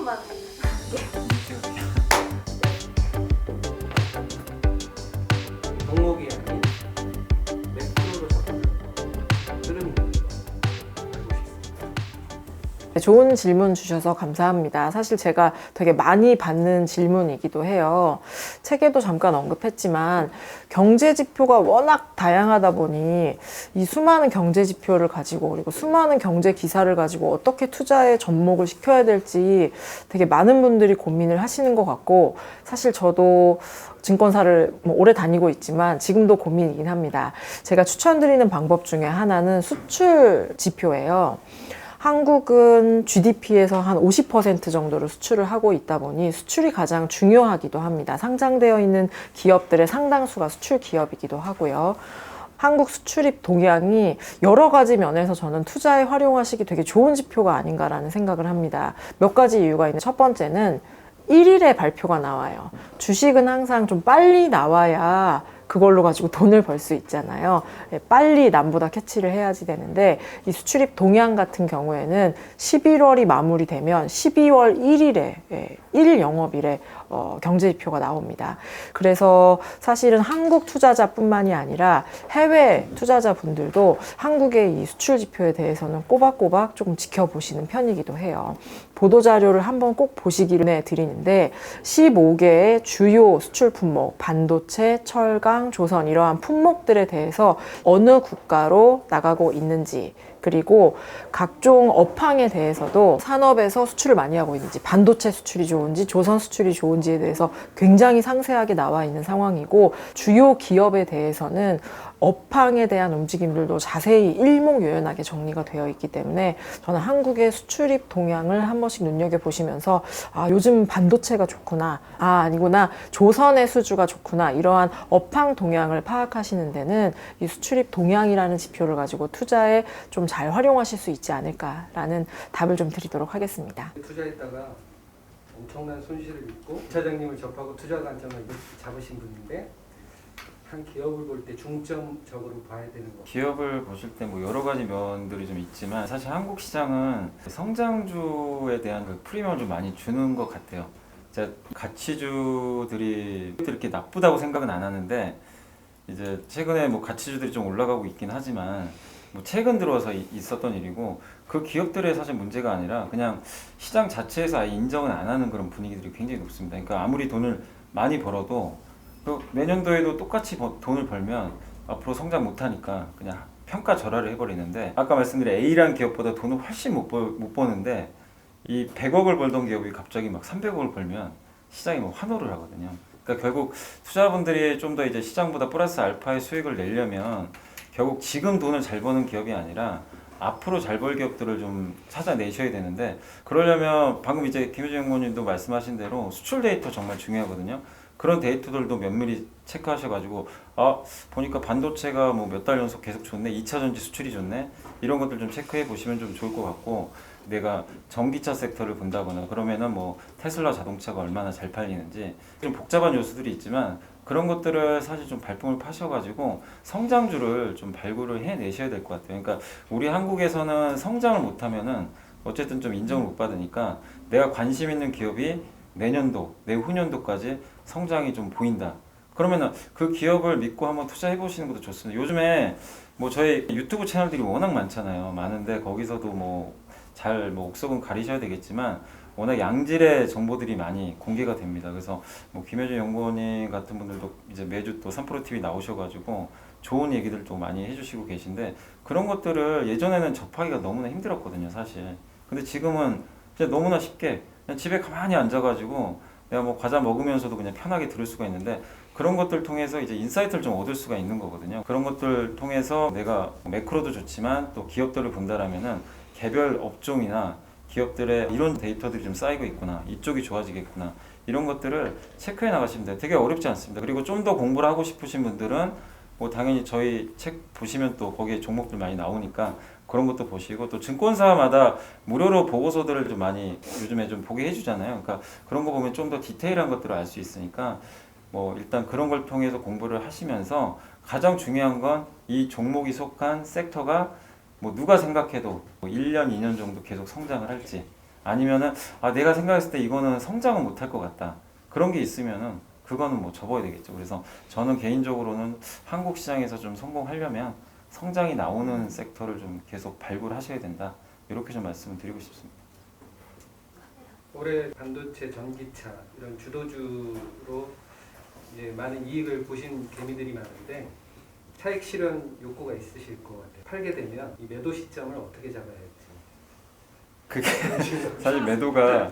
번만 할게요. 종목이 아닌 매크로로 접근하는 흐름이 알고 싶습니다. 좋은 질문 주셔서 감사합니다. 사실 제가 되게 많이 받는 질문이기도 해요. 책에도 잠깐 언급했지만 경제 지표가 워낙 다양하다 보니 이 수많은 경제 지표를 가지고 그리고 수많은 경제 기사를 가지고 어떻게 투자에 접목을 시켜야 될지 되게 많은 분들이 고민을 하시는 것 같고 사실 저도 증권사를 오래 다니고 있지만 지금도 고민이긴 합니다. 제가 추천드리는 방법 중에 하나는 수출 지표예요. 한국은 GDP에서 한 50% 정도를 수출을 하고 있다 보니 수출이 가장 중요하기도 합니다. 상장되어 있는 기업들의 상당수가 수출 기업이기도 하고요. 한국 수출입 동향이 여러 가지 면에서 저는 투자에 활용하시기 되게 좋은 지표가 아닌가라는 생각을 합니다. 몇 가지 이유가 있는데 첫 번째는 1일에 발표가 나와요. 주식은 항상 좀 빨리 나와야 그걸로 가지고 돈을 벌 수 있잖아요. 빨리 남보다 캐치를 해야지 되는데 이 수출입 동향 같은 경우에는 11월이 마무리되면 12월 1일에 1일 영업일에 경제지표가 나옵니다. 그래서 사실은 한국 투자자뿐만이 아니라 해외 투자자분들도 한국의 이 수출 지표에 대해서는 꼬박꼬박 조금 지켜보시는 편이기도 해요. 보도자료를 한번 꼭 보시기를 드리는데 15개의 주요 수출 품목, 반도체, 철강, 조선 이러한 품목들에 대해서 어느 국가로 나가고 있는지 그리고 각종 업황에 대해서도 산업에서 수출을 많이 하고 있는지 반도체 수출이 좋은지 조선 수출이 좋은지에 대해서 굉장히 상세하게 나와 있는 상황이고 주요 기업에 대해서는 업황에 대한 움직임들도 자세히 일목요연하게 정리가 되어 있기 때문에 저는 한국의 수출입 동향을 한 번씩 눈여겨보시면서 아 요즘 반도체가 좋구나 아니구나 조선의 수주가 좋구나 이러한 업황 동향을 파악하시는 데는 이 수출입 동향이라는 지표를 가지고 투자에 좀 잘 활용하실 수 있지 않을까라는 답을 좀 드리도록 하겠습니다. 투자했다가 엄청난 손실을 입고 차장님을 접하고 투자 관점을 잡으신 분인데 한 기업을 볼 때 중점적으로 봐야 되는 거. 기업을 보실 때 뭐 여러 가지 면들이 좀 있지만 사실 한국 시장은 성장주에 대한 그 프리미엄을 좀 많이 주는 것 같아요. 제가 가치주들이 이렇게 나쁘다고 생각은 안 하는데 이제 최근에 뭐 가치주들이 좀 올라가고 있긴 하지만 뭐 최근 들어서 있었던 일이고 그 기업들의 사실 문제가 아니라 그냥 시장 자체에서 아예 인정을 안 하는 그런 분위기들이 굉장히 높습니다. 그러니까 아무리 돈을 많이 벌어도 또 내년도에도 똑같이 돈을 벌면 앞으로 성장 못하니까 그냥 평가 절하를 해버리는데 아까 말씀드린 A라는 기업보다 돈을 훨씬 못 버는데 이 100억을 벌던 기업이 갑자기 막 300억을 벌면 시장이 뭐 환호를 하거든요. 그러니까 결국 투자분들이 좀 더 이제 시장보다 플러스 알파의 수익을 내려면 결국 지금 돈을 잘 버는 기업이 아니라 앞으로 잘 벌 기업들을 좀 찾아내셔야 되는데 그러려면 방금 이제 김효정 연구원님도 말씀하신 대로 수출 데이터 정말 중요하거든요. 그런 데이터들도 면밀히 체크하셔가지고 보니까 반도체가 뭐 몇 달 연속 계속 좋네 2차전지 수출이 좋네 이런 것들 좀 체크해 보시면 좀 좋을 것 같고 내가 전기차 섹터를 본다거나 그러면은 뭐 테슬라 자동차가 얼마나 잘 팔리는지 좀 복잡한 요소들이 있지만 그런 것들을 사실 좀 발품을 파셔가지고 성장주를 좀 발굴을 해내셔야 될 것 같아요. 그러니까 우리 한국에서는 성장을 못하면은 어쨌든 좀 인정을 못 받으니까 내가 관심 있는 기업이 내년도, 내후년도까지 성장이 좀 보인다. 그러면은 그 기업을 믿고 한번 투자해 보시는 것도 좋습니다. 요즘에 뭐 저희 유튜브 채널들이 워낙 많잖아요. 많은데 거기서도 뭐 잘 뭐 옥석은 가리셔야 되겠지만 워낙 양질의 정보들이 많이 공개가 됩니다. 그래서 뭐 김효준 연구원님 같은 분들도 이제 매주 또 3프로TV 나오셔가지고 좋은 얘기들도 많이 해주시고 계신데 그런 것들을 예전에는 접하기가 너무나 힘들었거든요, 사실. 근데 지금은 이제 너무나 쉽게 그냥 집에 가만히 앉아가지고 내가 뭐 과자 먹으면서도 그냥 편하게 들을 수가 있는데 그런 것들 통해서 이제 인사이트를 좀 얻을 수가 있는 거거든요. 그런 것들 통해서 내가 매크로도 좋지만 또 기업들을 본다라면은 개별 업종이나 기업들의 이런 데이터들이 좀 쌓이고 있구나 이쪽이 좋아지겠구나 이런 것들을 체크해 나가시면 돼요. 되게 어렵지 않습니다. 그리고 좀 더 공부를 하고 싶으신 분들은 뭐 당연히 저희 책 보시면 또 거기에 종목들 많이 나오니까 그런 것도 보시고 또 증권사마다 무료로 보고서들을 좀 많이 요즘에 좀 보게 해주잖아요. 그러니까 그런 거 보면 좀 더 디테일한 것들을 알 수 있으니까 뭐 일단 그런 걸 통해서 공부를 하시면서 가장 중요한 건 이 종목이 속한 섹터가 뭐 누가 생각해도 뭐 1년, 2년 정도 계속 성장을 할지 아니면은 내가 생각했을 때 이거는 성장은 못할 것 같다. 그런 게 있으면은 그거는 뭐 접어야 되겠죠. 그래서 저는 개인적으로는 한국 시장에서 좀 성공하려면 성장이 나오는 섹터를 좀 계속 발굴하셔야 된다. 이렇게 좀 말씀을 드리고 싶습니다. 올해 반도체, 전기차 이런 주도주로 이제 많은 이익을 보신 개미들이 많은데 차익 실현 욕구가 있으실 것 같아요. 팔게 되면 이 매도 시점을 어떻게 잡아야 할지. 그게 사실 매도가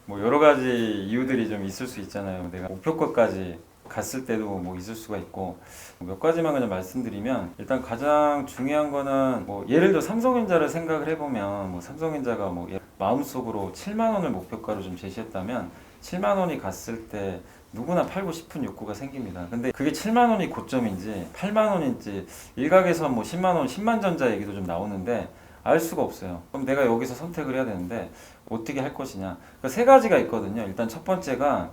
뭐 여러 가지 이유들이 좀 있을 수 있잖아요. 내가 목표가까지 갔을 때도 뭐 있을 수가 있고 몇 가지만 그냥 말씀드리면 일단 가장 중요한 거는 뭐 예를 들어 삼성전자를 생각을 해보면 뭐 삼성전자가 뭐 마음속으로 7만 원을 목표가로 좀 제시했다면 7만 원이 갔을 때 누구나 팔고 싶은 욕구가 생깁니다. 근데 그게 7만 원이 고점인지 8만 원인지 일각에서 뭐 10만 원, 10만 전자 얘기도 좀 나오는데 알 수가 없어요. 그럼 내가 여기서 선택을 해야 되는데 어떻게 할 것이냐. 그러니까 세 가지가 있거든요. 일단 첫 번째가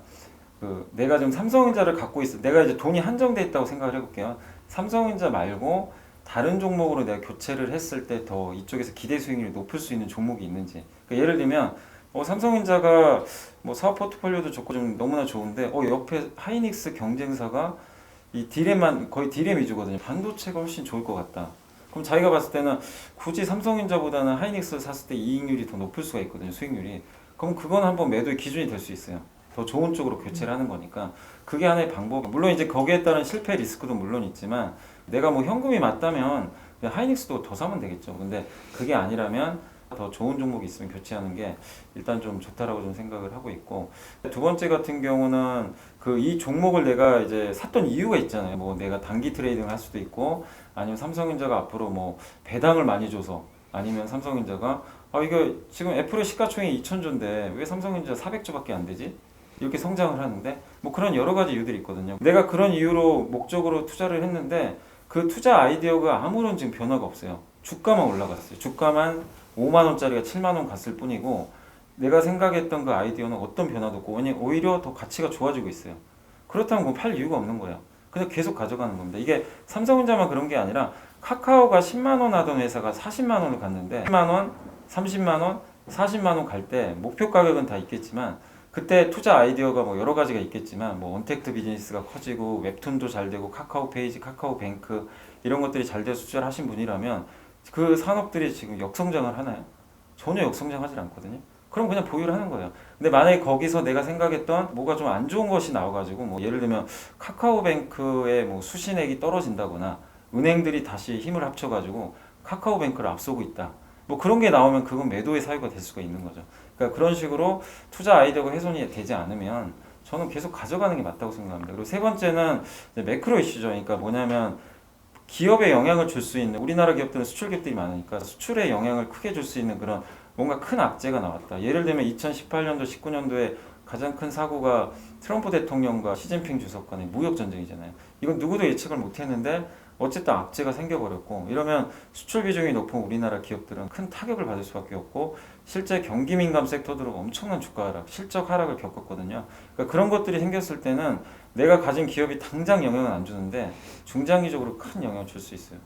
내가 지금 삼성전자를 갖고 있어. 내가 이제 돈이 한정돼 있다고 생각을 해볼게요. 삼성전자 말고 다른 종목으로 내가 교체를 했을 때 더 이쪽에서 기대 수익률이 높을 수 있는 종목이 있는지. 그러니까 예를 들면 삼성전자가 뭐 사업 포트폴리오도 좋고 좀 너무나 좋은데 옆에 하이닉스 경쟁사가 이 디램만 거의 디램 위주거든요. 반도체가 훨씬 좋을 것 같다. 그럼 자기가 봤을 때는 굳이 삼성전자보다는 하이닉스를 샀을 때 이익률이 더 높을 수가 있거든요. 수익률이. 그럼 그건 한번 매도의 기준이 될 수 있어요. 더 좋은 쪽으로 교체를 하는 거니까 그게 하나의 방법. 물론 이제 거기에 따른 실패 리스크도 물론 있지만 내가 뭐 현금이 맞다면 그냥 하이닉스도 더 사면 되겠죠. 근데 그게 아니라면 더 좋은 종목이 있으면 교체하는 게 일단 좀 좋다라고 좀 생각을 하고 있고 두 번째 같은 경우는 이 종목을 내가 이제 샀던 이유가 있잖아요. 뭐 내가 단기 트레이딩을 할 수도 있고 아니면 삼성전자가 앞으로 뭐 배당을 많이 줘서 아니면 삼성전자가 이거 지금 애플의 시가총액이 2,000조인데 왜 삼성전자 400조밖에 안 되지? 이렇게 성장을 하는데 뭐 그런 여러 가지 이유들이 있거든요. 내가 그런 이유로 목적으로 투자를 했는데 그 투자 아이디어가 아무런 지금 변화가 없어요. 주가만 올라갔어요. 주가만 5만 원짜리가 7만 원 갔을 뿐이고 내가 생각했던 그 아이디어는 어떤 변화도 없고 오히려 더 가치가 좋아지고 있어요. 그렇다면 그건 팔 이유가 없는 거예요. 그냥 계속 가져가는 겁니다. 이게 삼성전자만 그런 게 아니라 카카오가 10만 원 하던 회사가 40만 원을 갔는데 10만 원, 30만 원, 40만 원 갈 때 목표 가격은 다 있겠지만 그때 투자 아이디어가 뭐 여러 가지가 있겠지만 뭐 언택트 비즈니스가 커지고 웹툰도 잘 되고 카카오 페이지, 카카오 뱅크 이런 것들이 잘 돼서 투자를 하신 분이라면 그 산업들이 지금 역성장을 하나요? 전혀 역성장하지 않거든요. 그럼 그냥 보유를 하는 거예요. 근데 만약에 거기서 내가 생각했던 뭐가 좀 안 좋은 것이 나와가지고 뭐 예를 들면 카카오뱅크의 뭐 수신액이 떨어진다거나 은행들이 다시 힘을 합쳐가지고 카카오뱅크를 앞서고 있다. 뭐 그런 게 나오면 그건 매도의 사유가 될 수가 있는 거죠. 그러니까 그런 식으로 투자 아이디어가 훼손이 되지 않으면 저는 계속 가져가는 게 맞다고 생각합니다. 그리고 세 번째는 매크로 이슈죠. 그러니까 뭐냐면 기업에 영향을 줄 수 있는 우리나라 기업들은 수출 기업들이 많으니까 수출에 영향을 크게 줄 수 있는 그런 뭔가 큰 악재가 나왔다. 예를 들면 2018년도, 19년도에 가장 큰 사고가 트럼프 대통령과 시진핑 주석 간의 무역 전쟁이잖아요. 이건 누구도 예측을 못했는데 어쨌든 악재가 생겨버렸고 이러면 수출 비중이 높은 우리나라 기업들은 큰 타격을 받을 수밖에 없고 실제 경기 민감 섹터들은 엄청난 주가 하락, 실적 하락을 겪었거든요. 그러니까 그런 것들이 생겼을 때는 내가 가진 기업이 당장 영향을 안 주는데 중장기적으로 큰 영향을 줄 수 있어요.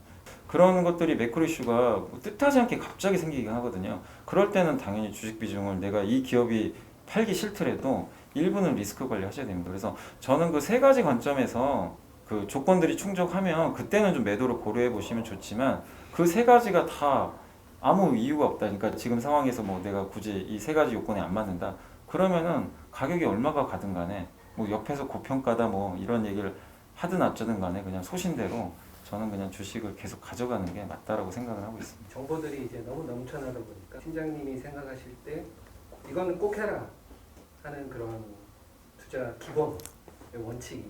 그런 것들이 매크로 이슈가 뭐 뜻하지 않게 갑자기 생기긴 하거든요. 그럴 때는 당연히 주식 비중을 내가 이 기업이 팔기 싫더라도 일부는 리스크 관리 하셔야 됩니다. 그래서 저는 그 세 가지 관점에서 그 조건들이 충족하면 그때는 좀 매도를 고려해 보시면 좋지만 그 세 가지가 다 아무 이유가 없다. 그러니까 지금 상황에서 뭐 내가 굳이 이 세 가지 요건에 안 맞는다. 그러면은 가격이 얼마가 가든 간에 뭐 옆에서 고평가다 뭐 이런 얘기를 하든 어쩌든 간에 그냥 소신대로 저는 그냥 주식을 계속 가져가는 게 맞다라고 생각을 하고 있습니다. 정보들이 이제 너무 넘쳐나다 보니까 팀장님이 생각하실 때 이거는 꼭 해라 하는 그런 투자 기본 원칙이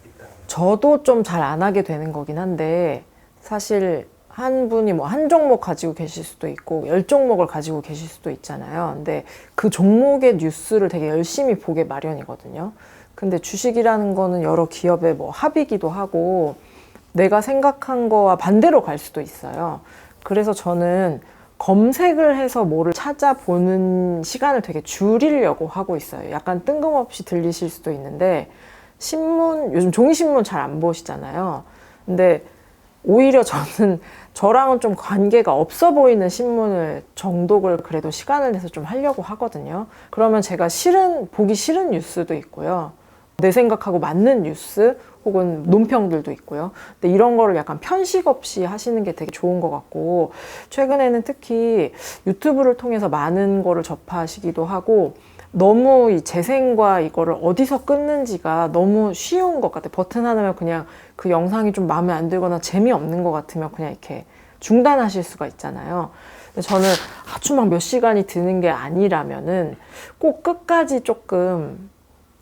있다. 저도 좀 잘 안 하게 되는 거긴 한데 사실 한 분이 뭐 한 종목 가지고 계실 수도 있고 10종목을 가지고 계실 수도 있잖아요. 근데 그 종목의 뉴스를 되게 열심히 보게 마련이거든요. 근데 주식이라는 거는 여러 기업의 뭐 합이기도 하고 내가 생각한 거와 반대로 갈 수도 있어요. 그래서 저는 검색을 해서 뭐를 찾아보는 시간을 되게 줄이려고 하고 있어요. 약간 뜬금없이 들리실 수도 있는데 신문, 요즘 종이신문 잘 안 보시잖아요. 근데 오히려 저는 저랑은 좀 관계가 없어 보이는 신문을 정독을 그래도 시간을 내서 좀 하려고 하거든요. 그러면 제가 보기 싫은 뉴스도 있고요. 내 생각하고 맞는 뉴스 혹은 논평들도 있고요. 근데 이런 거를 약간 편식 없이 하시는 게 되게 좋은 것 같고, 최근에는 특히 유튜브를 통해서 많은 거를 접하시기도 하고, 너무 이 재생과 이거를 어디서 끊는지가 너무 쉬운 것 같아요. 버튼 하나면 그냥 그 영상이 좀 마음에 안 들거나 재미없는 것 같으면 그냥 이렇게 중단하실 수가 있잖아요. 근데 저는 아주 막 몇 시간이 드는 게 아니라면은 꼭 끝까지 조금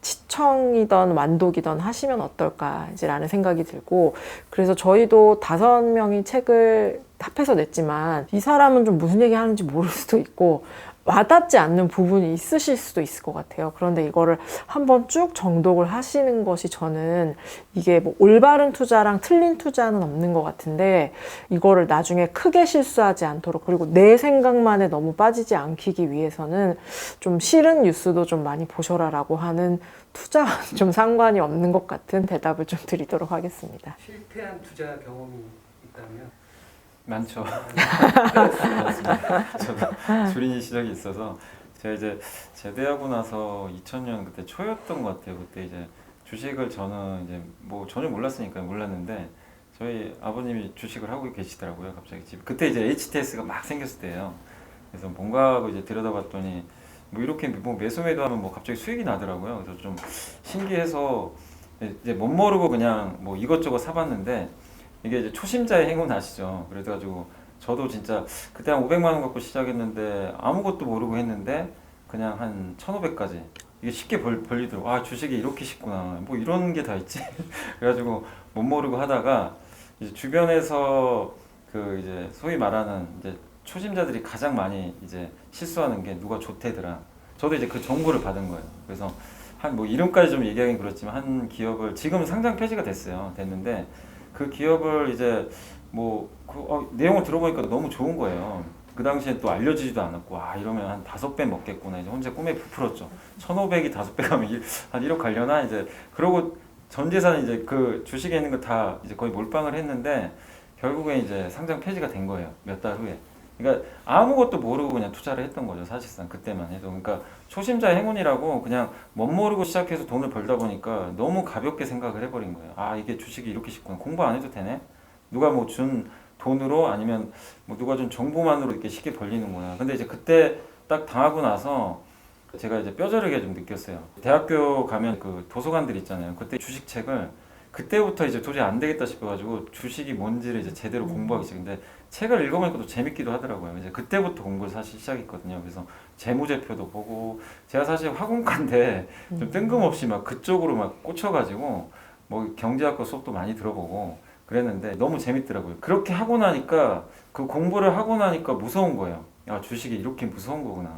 시청이든 완독이든 하시면 어떨까라는 생각이 들고, 그래서 저희도 5명이 책을 합해서 냈지만 이 사람은 좀 무슨 얘기 하는지 모를 수도 있고 와닿지 않는 부분이 있으실 수도 있을 것 같아요. 그런데 이거를 한번 쭉 정독을 하시는 것이, 저는 이게 뭐 올바른 투자랑 틀린 투자는 없는 것 같은데, 이거를 나중에 크게 실수하지 않도록, 그리고 내 생각만에 너무 빠지지 않기 위해서는 좀 싫은 뉴스도 좀 많이 보셔라라고 하는, 투자와 좀 상관이 없는 것 같은 대답을 좀 드리도록 하겠습니다. 실패한 투자 경험이 있다면? 많죠. 맞습니다. 저도 주린이 시절이 있어서, 제가 이제 제대하고 나서 2000년 그때 초였던 것 같아요. 그때 이제 주식을 저는 이제 뭐 전혀 몰랐으니까 몰랐는데, 저희 아버님이 주식을 하고 계시더라고요. 갑자기 집 그때 이제 HTS가 막 생겼을 때예요. 그래서 뭔가 하고 이제 들여다봤더니 뭐 이렇게 뭐 매수매도하면 뭐 갑자기 수익이 나더라고요. 그래서 좀 신기해서 이제 못 모르고 그냥 뭐 이것저것 사봤는데, 이게 이제 초심자의 행운 아시죠? 그래가지고 저도 진짜 그때 한 500만 원 갖고 시작했는데 아무것도 모르고 했는데 그냥 한 1,500까지 이게 쉽게 벌리더라고. 아, 주식이 이렇게 쉽구나. 뭐 이런 게 다 있지. 그래가지고 못 모르고 하다가 이제 주변에서 그 이제 소위 말하는 이제 초심자들이 가장 많이 이제 실수하는 게 누가 좋대더라. 저도 이제 그 정보를 받은 거예요. 그래서 한 뭐 이름까지 좀 얘기하긴 그렇지만 한 기업을 지금 상장 폐지가 됐는데, 그 기업을 이제 뭐 내용을 들어보니까 너무 좋은 거예요. 그 당시에 또 알려지지도 않았고, 아 이러면 한 5배 먹겠구나. 이제 혼자 꿈에 부풀었죠. 1,500이 5배 가면 한 1억 가려나 이제. 그러고 전 재산 이제 그 주식에 있는 거 다 이제 거의 몰빵을 했는데, 결국에 이제 상장 폐지가 된 거예요. 몇 달 후에. 그러니까 아무것도 모르고 그냥 투자를 했던 거죠. 사실상 그때만 해도. 그러니까 초심자의 행운이라고 그냥 못 모르고 시작해서 돈을 벌다 보니까 너무 가볍게 생각을 해버린 거예요. 아, 이게 주식이 이렇게 쉽구나. 공부 안 해도 되네. 누가 뭐 준 돈으로 아니면 뭐 누가 준 정보만으로 이렇게 쉽게 벌리는구나. 근데 이제 그때 딱 당하고 나서 제가 이제 뼈저리게 좀 느꼈어요. 대학교 가면 그 도서관들 있잖아요. 그때 주식책을 그때부터 이제 도저히 안 되겠다 싶어가지고 주식이 뭔지를 이제 제대로 공부하기 시작했는데, 책을 읽어보니까 또 재밌기도 하더라고요. 이제 그때부터 공부를 사실 시작했거든요. 그래서 재무제표도 보고, 제가 사실 화공과인데 좀 뜬금없이 막 그쪽으로 막 꽂혀가지고 뭐 경제학과 수업도 많이 들어보고 그랬는데 너무 재밌더라고요. 그렇게 하고 나니까, 그 공부를 하고 나니까 무서운 거예요. 야, 주식이 이렇게 무서운 거구나.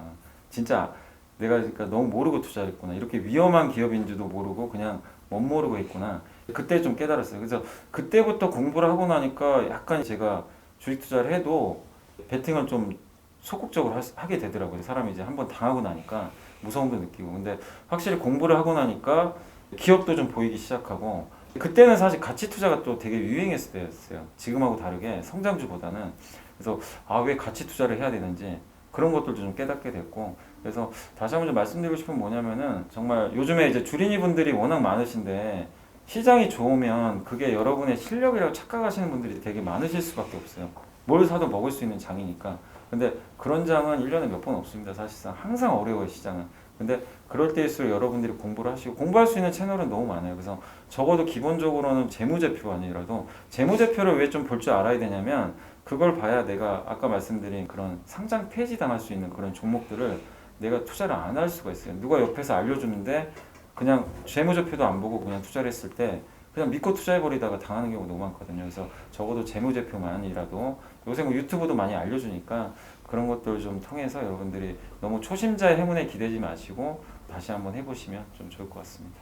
진짜 내가 그러니까 너무 모르고 투자했구나. 이렇게 위험한 기업인지도 모르고 그냥 못 모르고 했구나. 그때 좀 깨달았어요. 그래서 그때부터 공부를 하고 나니까 약간 제가 주식 투자를 해도 베팅을 좀 소극적으로 하게 되더라고요. 사람이 이제 한번 당하고 나니까 무서움도 느끼고. 근데 확실히 공부를 하고 나니까 기업도 좀 보이기 시작하고, 그때는 사실 가치 투자가 또 되게 유행했을 때였어요. 지금하고 다르게 성장주보다는. 그래서 아, 왜 가치 투자를 해야 되는지 그런 것들도 좀 깨닫게 됐고, 그래서 다시 한번 좀 말씀드리고 싶은 뭐냐면은, 정말 요즘에 이제 주린이 분들이 워낙 많으신데 시장이 좋으면 그게 여러분의 실력이라고 착각하시는 분들이 되게 많으실 수밖에 없어요. 뭘 사도 먹을 수 있는 장이니까. 근데 그런 장은 1년에 몇 번 없습니다. 사실상 항상 어려워요, 시장은. 근데 그럴 때일수록 여러분들이 공부를 하시고, 공부할 수 있는 채널은 너무 많아요. 그래서 적어도 기본적으로는 재무제표 아니라도, 재무제표를 왜 좀 볼 줄 알아야 되냐면, 그걸 봐야 내가 아까 말씀드린 그런 상장 폐지 당할 수 있는 그런 종목들을 내가 투자를 안 할 수가 있어요. 누가 옆에서 알려주는데 그냥 재무제표도 안 보고 그냥 투자를 했을 때 그냥 믿고 투자해버리다가 당하는 경우가 너무 많거든요. 그래서 적어도 재무제표만이라도, 요새 뭐 유튜브도 많이 알려주니까 그런 것들을 좀 통해서 여러분들이 너무 초심자의 행운에 기대지 마시고 다시 한번 해보시면 좀 좋을 것 같습니다.